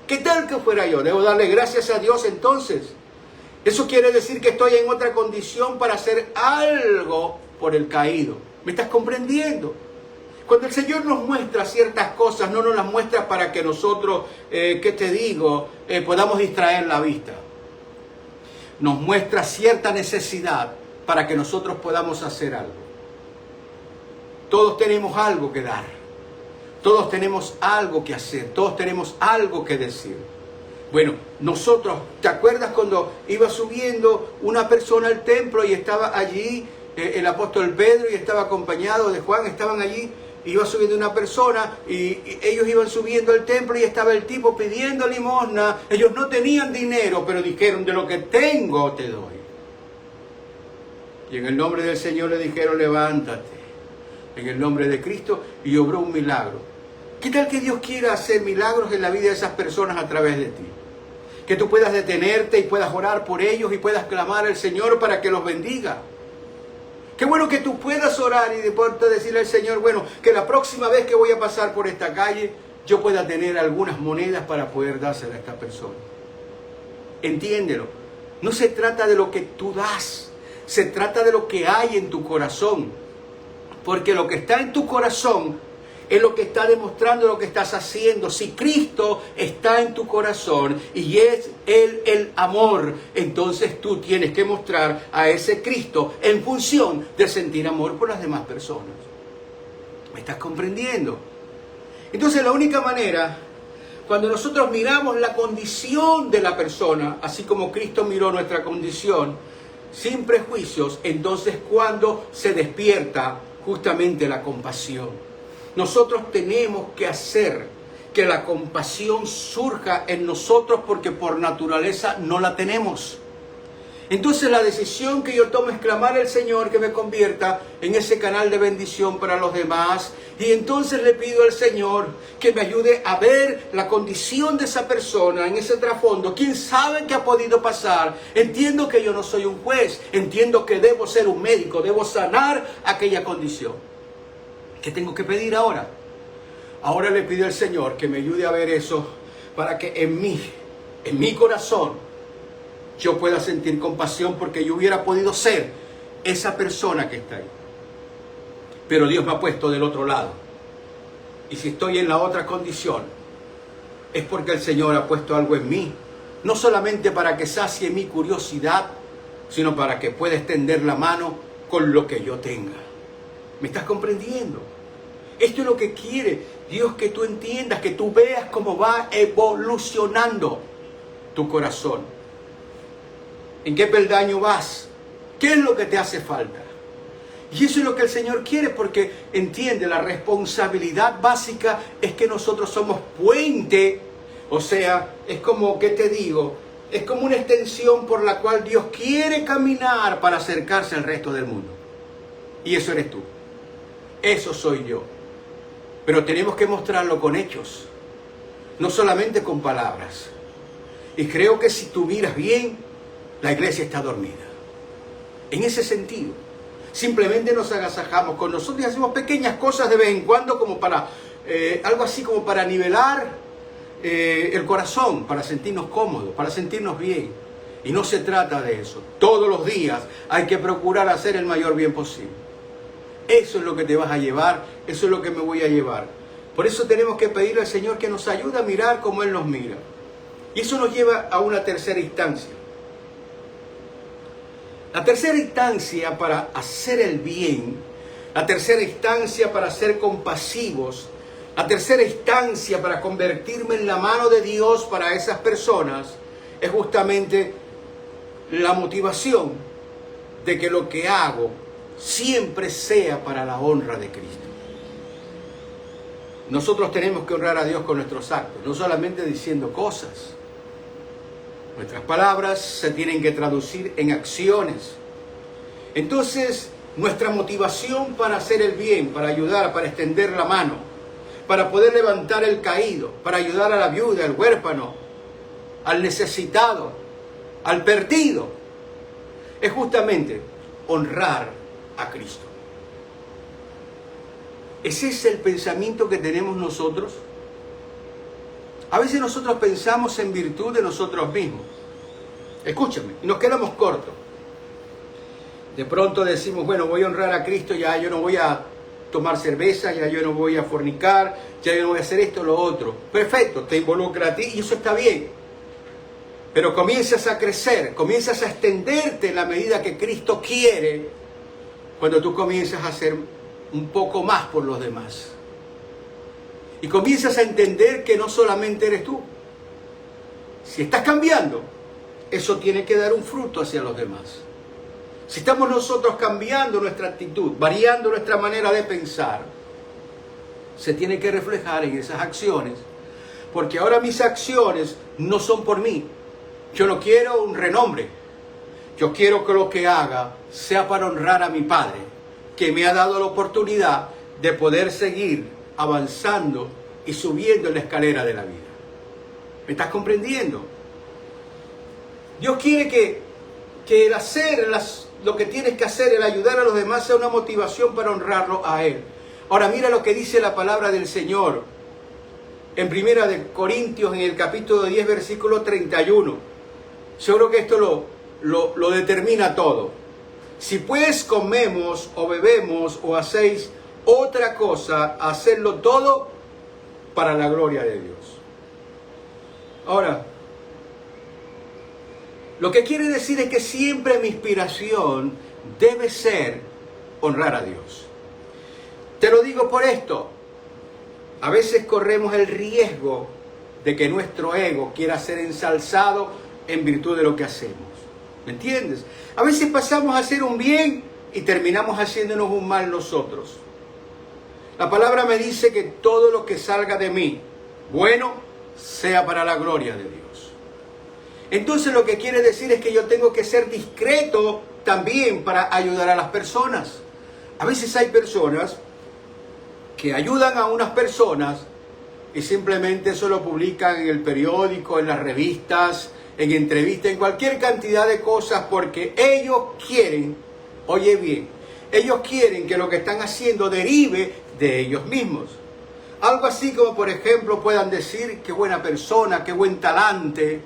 ¿Qué tal que fuera yo? Debo darle gracias a Dios entonces. Eso quiere decir que estoy en otra condición para hacer algo por el caído. ¿Me estás comprendiendo? Cuando el Señor nos muestra ciertas cosas, no nos las muestra para que nosotros, podamos distraer la vista. Nos muestra cierta necesidad para que nosotros podamos hacer algo. Todos tenemos algo que dar. Todos tenemos algo que hacer. Todos tenemos algo que decir. Bueno, nosotros, ¿te acuerdas cuando iba subiendo una persona al templo y estaba allí el apóstol Pedro y estaba acompañado de Juan? Estaban allí, iba subiendo una persona y ellos iban subiendo al templo y estaba el tipo pidiendo limosna. Ellos no tenían dinero, pero dijeron, de lo que tengo te doy. Y en el nombre del Señor le dijeron, levántate, en el nombre de Cristo, y obró un milagro. ¿Qué tal que Dios quiera hacer milagros en la vida de esas personas a través de ti? Que tú puedas detenerte y puedas orar por ellos y puedas clamar al Señor para que los bendiga. Qué bueno que tú puedas orar y de pronto decirle al Señor, bueno, que la próxima vez que voy a pasar por esta calle, yo pueda tener algunas monedas para poder dársela a esta persona. Entiéndelo. No se trata de lo que tú das, se trata de lo que hay en tu corazón. Porque lo que está en tu corazón es lo que está demostrando lo que estás haciendo. Si Cristo está en tu corazón y es Él el amor, entonces tú tienes que mostrar a ese Cristo en función de sentir amor por las demás personas. ¿Me estás comprendiendo? Entonces la única manera, cuando nosotros miramos la condición de la persona, así como Cristo miró nuestra condición, sin prejuicios, entonces cuando se despierta justamente la compasión. Nosotros tenemos que hacer que la compasión surja en nosotros porque por naturaleza no la tenemos. Entonces la decisión que yo tomo es clamar al Señor que me convierta en ese canal de bendición para los demás. Y entonces le pido al Señor que me ayude a ver la condición de esa persona en ese trasfondo. ¿Quién sabe qué ha podido pasar? Entiendo que yo no soy un juez. Entiendo que debo ser un médico. Debo sanar aquella condición. ¿Qué tengo que pedir ahora? Ahora le pido al Señor que me ayude a ver eso para que en mi corazón, yo pueda sentir compasión porque yo hubiera podido ser esa persona que está ahí. Pero Dios me ha puesto del otro lado. Y si estoy en la otra condición, es porque el Señor ha puesto algo en mí. No solamente para que sacie mi curiosidad, sino para que pueda extender la mano con lo que yo tenga. ¿Me estás comprendiendo? Esto es lo que quiere Dios, que tú entiendas, que tú veas cómo va evolucionando tu corazón. ¿En qué peldaño vas? ¿Qué es lo que te hace falta? Y eso es lo que el Señor quiere, porque entiende, la responsabilidad básica es que nosotros somos puente. O sea, es como, ¿qué te digo? Es como una extensión por la cual Dios quiere caminar para acercarse al resto del mundo. Y eso eres tú. Eso soy yo. Pero tenemos que mostrarlo con hechos, no solamente con palabras. Y creo que si tú miras bien, la iglesia está dormida. En ese sentido, simplemente nos agasajamos con nosotros y hacemos pequeñas cosas de vez en cuando como para, algo así como para nivelar el corazón, para sentirnos cómodos, para sentirnos bien. Y no se trata de eso. Todos los días hay que procurar hacer el mayor bien posible. Eso es lo que te vas a llevar, eso es lo que me voy a llevar. Por eso tenemos que pedirle al Señor que nos ayude a mirar como Él nos mira. Y eso nos lleva a una tercera instancia. La tercera instancia para hacer el bien, la tercera instancia para ser compasivos, la tercera instancia para convertirme en la mano de Dios para esas personas, es justamente la motivación de que lo que hago siempre sea para la honra de Cristo. Nosotros tenemos que honrar a Dios con nuestros actos, no solamente diciendo cosas. Nuestras palabras se tienen que traducir en acciones. Entonces, nuestra motivación para hacer el bien, para ayudar, para extender la mano, para poder levantar el caído, para ayudar a la viuda, al huérfano, al necesitado, al perdido, es justamente honrar a Cristo. ¿Ese es el pensamiento que tenemos nosotros? A veces nosotros pensamos en virtud de nosotros mismos. Escúchame, y nos quedamos cortos. De pronto decimos, bueno, voy a honrar a Cristo, ya yo no voy a tomar cerveza, ya yo no voy a fornicar, ya yo no voy a hacer esto o lo otro. Perfecto, te involucra a ti y eso está bien. Pero comienzas a crecer, comienzas a extenderte en la medida que Cristo quiere, cuando tú comienzas a hacer un poco más por los demás. Y comienzas a entender que no solamente eres tú. Si estás cambiando, eso tiene que dar un fruto hacia los demás. Si estamos nosotros cambiando nuestra actitud, variando nuestra manera de pensar, se tiene que reflejar en esas acciones. Porque ahora mis acciones no son por mí. Yo no quiero un renombre. Yo quiero que lo que haga sea para honrar a mi Padre, que me ha dado la oportunidad de poder seguir avanzando y subiendo en la escalera de la vida. ¿Me estás comprendiendo? Dios quiere que el hacer lo que tienes que hacer, el ayudar a los demás, sea una motivación para honrarlo a Él. Ahora mira lo que dice la palabra del Señor en 1 Corintios, en el capítulo 10, versículo 31. Seguro que esto lo determina todo. Si pues comemos o bebemos o hacéis otra cosa, hacedlo todo para la gloria de Dios. Ahora, lo que quiere decir es que siempre mi inspiración debe ser honrar a Dios. Te lo digo por esto. A veces corremos el riesgo de que nuestro ego quiera ser ensalzado en virtud de lo que hacemos. ¿Me entiendes? A veces pasamos a hacer un bien y terminamos haciéndonos un mal nosotros. La palabra me dice que todo lo que salga de mí, bueno, sea para la gloria de Dios. Entonces lo que quiere decir es que yo tengo que ser discreto también para ayudar a las personas. A veces hay personas que ayudan a unas personas y simplemente eso lo publican en el periódico, en las revistas, en entrevistas, en cualquier cantidad de cosas, porque ellos quieren, oye bien, ellos quieren que lo que están haciendo derive de ellos mismos. Algo así como, por ejemplo, puedan decir qué buena persona, qué buen talante,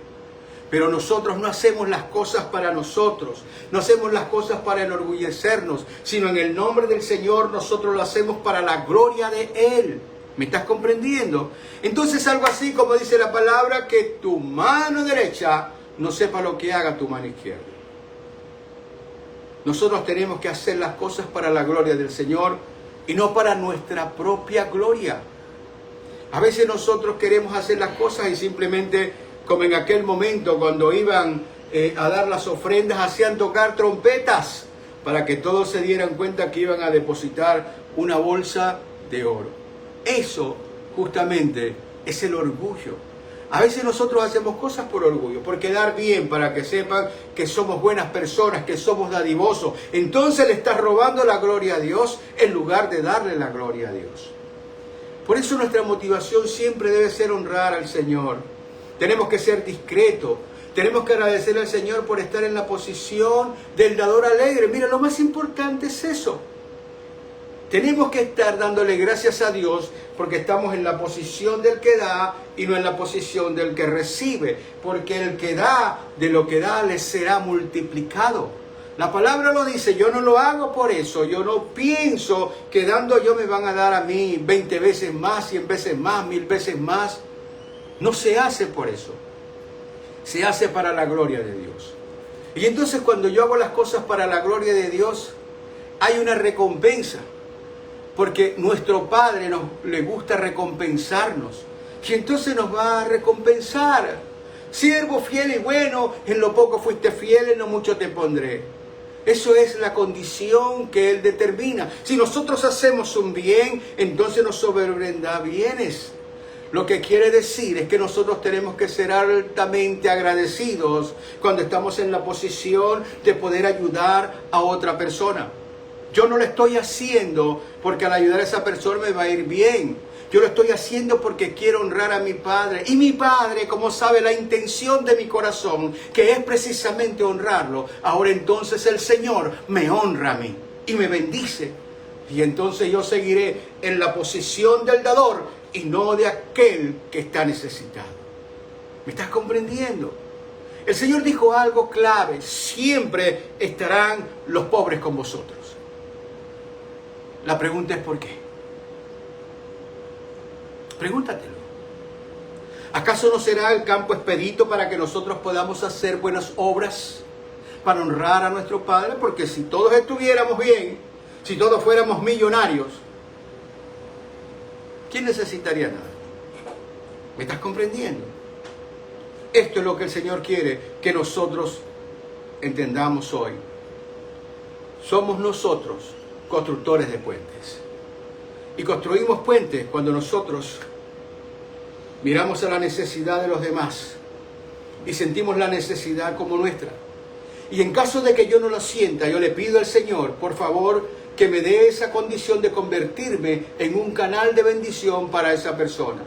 pero nosotros no hacemos las cosas para nosotros, no hacemos las cosas para enorgullecernos, sino en el nombre del Señor nosotros lo hacemos para la gloria de Él. ¿Me estás comprendiendo? Entonces algo así como dice la palabra, que tu mano derecha no sepa lo que haga tu mano izquierda. Nosotros tenemos que hacer las cosas para la gloria del Señor y no para nuestra propia gloria. A veces nosotros queremos hacer las cosas y simplemente, como en aquel momento cuando iban a dar las ofrendas, hacían tocar trompetas para que todos se dieran cuenta que iban a depositar una bolsa de oro. Eso justamente es el orgullo. A veces nosotros hacemos cosas por orgullo, por quedar bien, para que sepan que somos buenas personas, que somos dadivosos. Entonces le estás robando la gloria a Dios en lugar de darle la gloria a Dios. Por eso nuestra motivación siempre debe ser honrar al Señor. Tenemos que ser discretos. Tenemos que agradecer al Señor por estar en la posición del dador alegre. Mira, lo más importante es eso. Tenemos que estar dándole gracias a Dios porque estamos en la posición del que da y no en la posición del que recibe. Porque el que da, de lo que da, le será multiplicado. La palabra lo dice, yo no lo hago por eso. Yo no pienso que dando yo me van a dar a mí 20 veces más, 100 veces más, 1000 veces más. No se hace por eso. Se hace para la gloria de Dios. Y entonces cuando yo hago las cosas para la gloria de Dios, hay una recompensa. Porque nuestro Padre le gusta recompensarnos. Y entonces nos va a recompensar. Siervo fiel y bueno, en lo poco fuiste fiel, en lo mucho te pondré. Eso es la condición que Él determina. Si nosotros hacemos un bien, entonces nos sobrevendrá bienes. Lo que quiere decir es que nosotros tenemos que ser altamente agradecidos cuando estamos en la posición de poder ayudar a otra persona. Yo no lo estoy haciendo porque al ayudar a esa persona me va a ir bien. Yo lo estoy haciendo porque quiero honrar a mi Padre. Y mi Padre, como sabe la intención de mi corazón, que es precisamente honrarlo, ahora entonces el Señor me honra a mí y me bendice. Y entonces yo seguiré en la posición del dador y no de aquel que está necesitado. ¿Me estás comprendiendo? El Señor dijo algo clave: siempre estarán los pobres con vosotros. La pregunta es ¿por qué? Pregúntatelo. ¿Acaso no será el campo expedito para que nosotros podamos hacer buenas obras para honrar a nuestro Padre? Porque si todos estuviéramos bien, si todos fuéramos millonarios, ¿quién necesitaría nada? ¿Me estás comprendiendo? Esto es lo que el Señor quiere que nosotros entendamos hoy. Somos nosotros constructores de puentes. Y construimos puentes cuando nosotros miramos a la necesidad de los demás y sentimos la necesidad como nuestra. Y en caso de que yo no lo sienta, yo le pido al Señor, por favor, que me dé esa condición de convertirme en un canal de bendición para esa persona.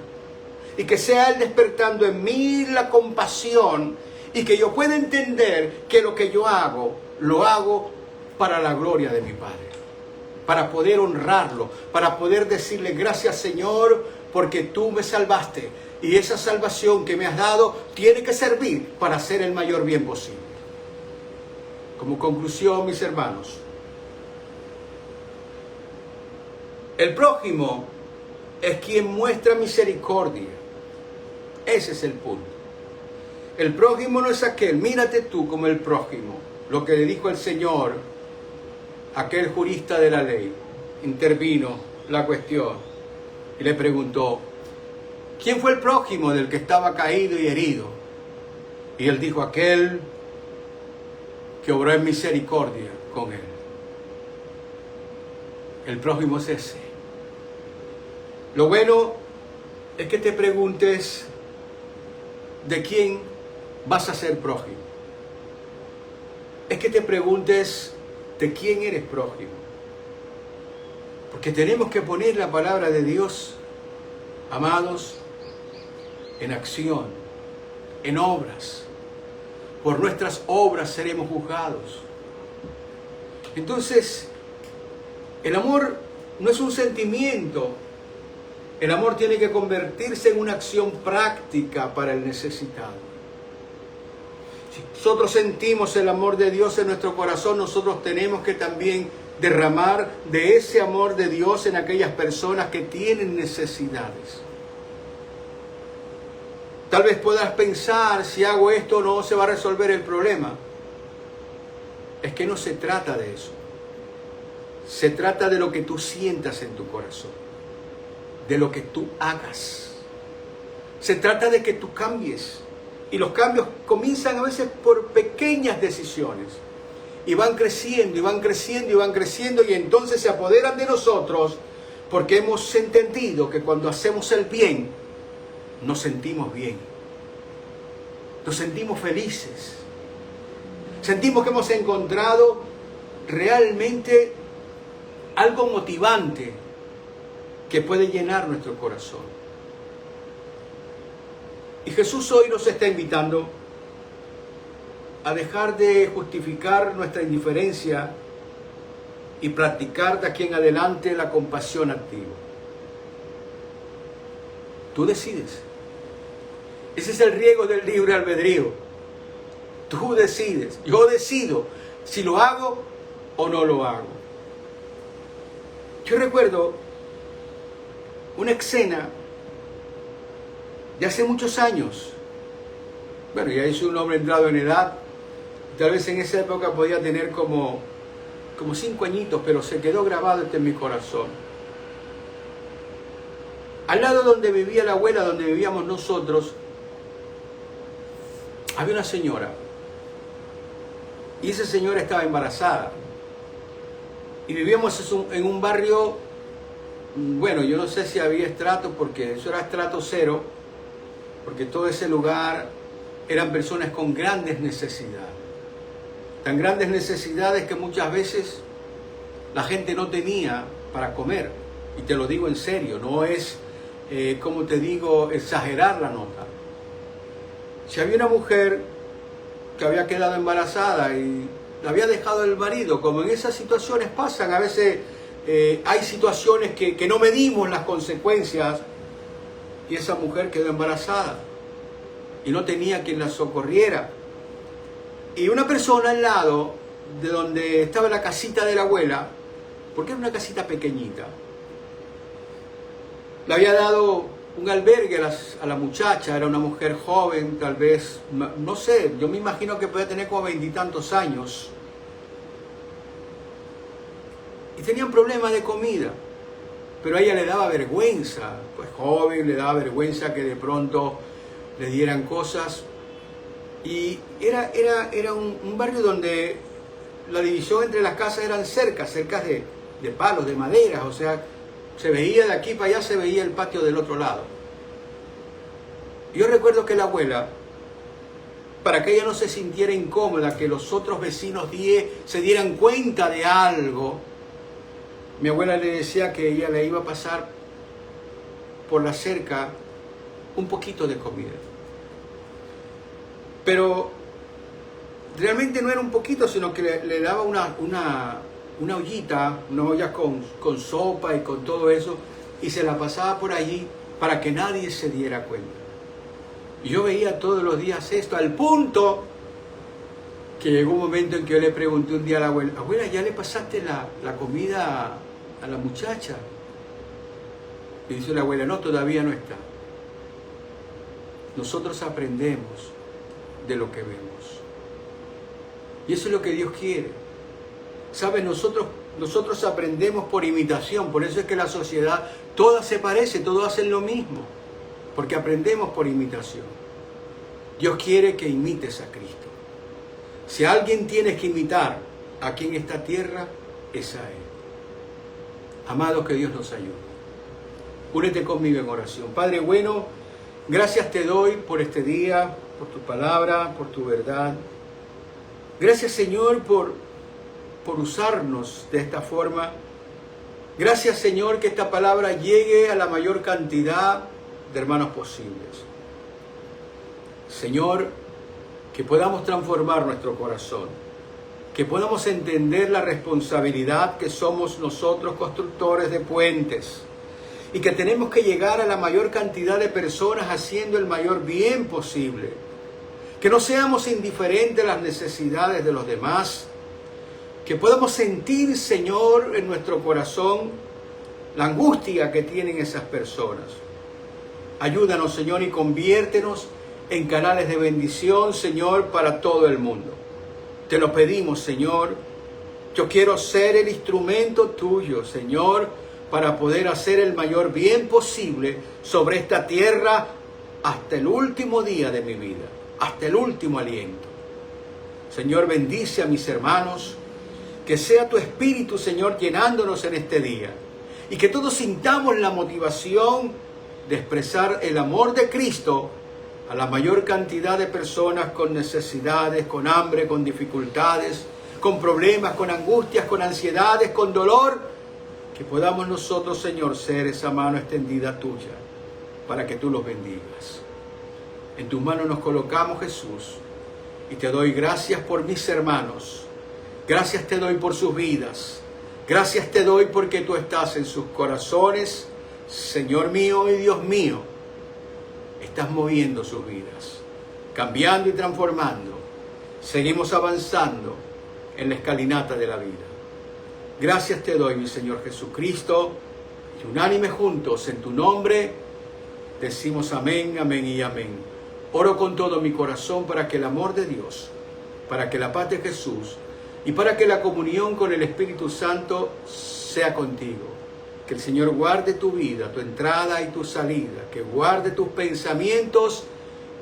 Y que sea Él despertando en mí la compasión y que yo pueda entender que lo que yo hago, lo hago para la gloria de mi Padre. Para poder honrarlo, para poder decirle gracias Señor, porque tú me salvaste. Y esa salvación que me has dado tiene que servir para hacer el mayor bien posible. Como conclusión, mis hermanos, el prójimo es quien muestra misericordia. Ese es el punto. El prójimo no es aquel, mírate tú como el prójimo. Lo que le dijo el Señor, aquel jurista de la ley, intervino la cuestión y le preguntó, ¿quién fue el prójimo del que estaba caído y herido? Y él dijo, aquel que obró en misericordia con él. El prójimo es ese. Lo bueno es que te preguntes de quién vas a ser prójimo. Es que te preguntes de quién eres prójimo. Porque tenemos que poner la palabra de Dios, amados, en acción, en obras. Por nuestras obras seremos juzgados. Entonces, el amor no es un sentimiento. El amor tiene que convertirse en una acción práctica para el necesitado. Si nosotros sentimos el amor de Dios en nuestro corazón, nosotros tenemos que también derramar de ese amor de Dios en aquellas personas que tienen necesidades. Tal vez puedas pensar, si hago esto no se va a resolver el problema. Es que no se trata de eso. Se trata de lo que tú sientas en tu corazón, de lo que tú hagas. Se trata de que tú cambies. Y los cambios comienzan a veces por pequeñas decisiones. Y van creciendo, y van creciendo, y van creciendo, y entonces se apoderan de nosotros porque hemos entendido que cuando hacemos el bien, nos sentimos bien. Nos sentimos felices. Sentimos que hemos encontrado realmente algo motivante que puede llenar nuestro corazón. Y Jesús hoy nos está invitando a dejar de justificar nuestra indiferencia y practicar de aquí en adelante la compasión activa. Tú decides. Ese es el riesgo del libre albedrío. Tú decides. Yo decido si lo hago o no lo hago. Yo recuerdo una escena de hace muchos años. Bueno, ya soy un hombre entrado en edad. tal vez en esa época podía tener como 5 añitos, pero se quedó grabado en mi corazón. Al lado donde vivía la abuela, donde vivíamos nosotros, había una señora. Y esa señora estaba embarazada. Y vivíamos en un barrio, bueno, yo no sé si había estrato, porque eso era estrato cero, porque todo ese lugar eran personas con grandes necesidades. Tan grandes necesidades que muchas veces la gente no tenía para comer. Y te lo digo en serio, no es, como te digo, exagerar la nota. Si había una mujer que había quedado embarazada y la había dejado el marido, como en esas situaciones pasan, a veces hay situaciones que no medimos las consecuencias, y esa mujer quedó embarazada y no tenía quien la socorriera. Y una persona al lado de donde estaba la casita de la abuela, porque era una casita pequeñita, le había dado un albergue a la muchacha. Era una mujer joven, tal vez, no sé, yo me imagino que podía tener como 20 y tantos años. Y tenían problemas de comida, pero a ella le daba vergüenza, pues joven, le daba vergüenza que de pronto le dieran cosas. Y era un barrio donde la división entre las casas eran cercas de palos, de maderas, o sea, se veía de aquí para allá, se veía el patio del otro lado. Yo recuerdo que la abuela, para que ella no se sintiera incómoda, que los otros vecinos se dieran cuenta de algo, mi abuela le decía que ella le iba a pasar por la cerca un poquito de comida. Pero realmente no era un poquito, sino que le daba una ollita, una olla con sopa y con todo eso, y se la pasaba por allí para que nadie se diera cuenta. Y yo veía todos los días esto, al punto que llegó un momento en que yo le pregunté un día a la abuela: abuela, ¿ya le pasaste la comida a la muchacha? Y dice la abuela: no, todavía no está. Nosotros aprendemos de lo que vemos. Y eso es lo que Dios quiere. ¿Sabes? Nosotros aprendemos por imitación. Por eso es que la sociedad, toda se parece, todos hacen lo mismo. Porque aprendemos por imitación. Dios quiere que imites a Cristo. Si alguien tienes que imitar aquí en esta tierra, es a Él. Amados, que Dios nos ayude. Únete conmigo en oración. Padre bueno, gracias te doy por este día, por tu palabra, por tu verdad. Gracias, Señor, por usarnos de esta forma. Gracias, Señor, que esta palabra llegue a la mayor cantidad de hermanos posibles. Señor, que podamos transformar nuestro corazón, que podamos entender la responsabilidad que somos nosotros, constructores de puentes, y que tenemos que llegar a la mayor cantidad de personas haciendo el mayor bien posible. Que no seamos indiferentes a las necesidades de los demás, que podamos sentir, Señor, en nuestro corazón la angustia que tienen esas personas. Ayúdanos, Señor, y conviértenos en canales de bendición, Señor, para todo el mundo. Te lo pedimos, Señor. Yo quiero ser el instrumento tuyo, Señor, para poder hacer el mayor bien posible sobre esta tierra hasta el último día de mi vida, hasta el último aliento. Señor, bendice a mis hermanos, que sea tu Espíritu, Señor, llenándonos en este día, y que todos sintamos la motivación de expresar el amor de Cristo a la mayor cantidad de personas con necesidades, con hambre, con dificultades, con problemas, con angustias, con ansiedades, con dolor. Que podamos nosotros, Señor, ser esa mano extendida tuya para que tú los bendigas. En tus manos nos colocamos, Jesús, y te doy gracias por mis hermanos. Gracias te doy por sus vidas. Gracias te doy porque tú estás en sus corazones, Señor mío y Dios mío. Estás moviendo sus vidas, cambiando y transformando. Seguimos avanzando en la escalinata de la vida. Gracias te doy, mi Señor Jesucristo, y unánime juntos en tu nombre decimos amén, amén y amén. Oro con todo mi corazón para que el amor de Dios, para que la paz de Jesús y para que la comunión con el Espíritu Santo sea contigo. Que el Señor guarde tu vida, tu entrada y tu salida, que guarde tus pensamientos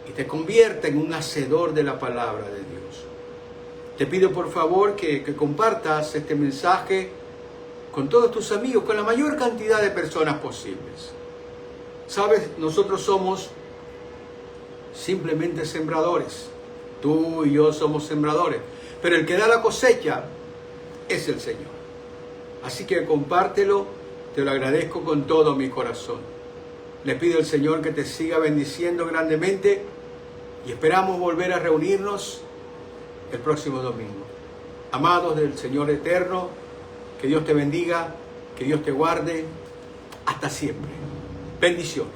y te convierta en un hacedor de la palabra de Dios. Te pido por favor que compartas este mensaje con todos tus amigos, con la mayor cantidad de personas posibles. Sabes, nosotros somos simplemente sembradores. Tú y yo somos sembradores, pero el que da la cosecha es el Señor. Así que compártelo. Te lo agradezco con todo mi corazón. Le pido al Señor que te siga bendiciendo grandemente y esperamos volver a reunirnos el próximo domingo. Amados del Señor eterno, que Dios te bendiga, que Dios te guarde. Hasta siempre. Bendiciones.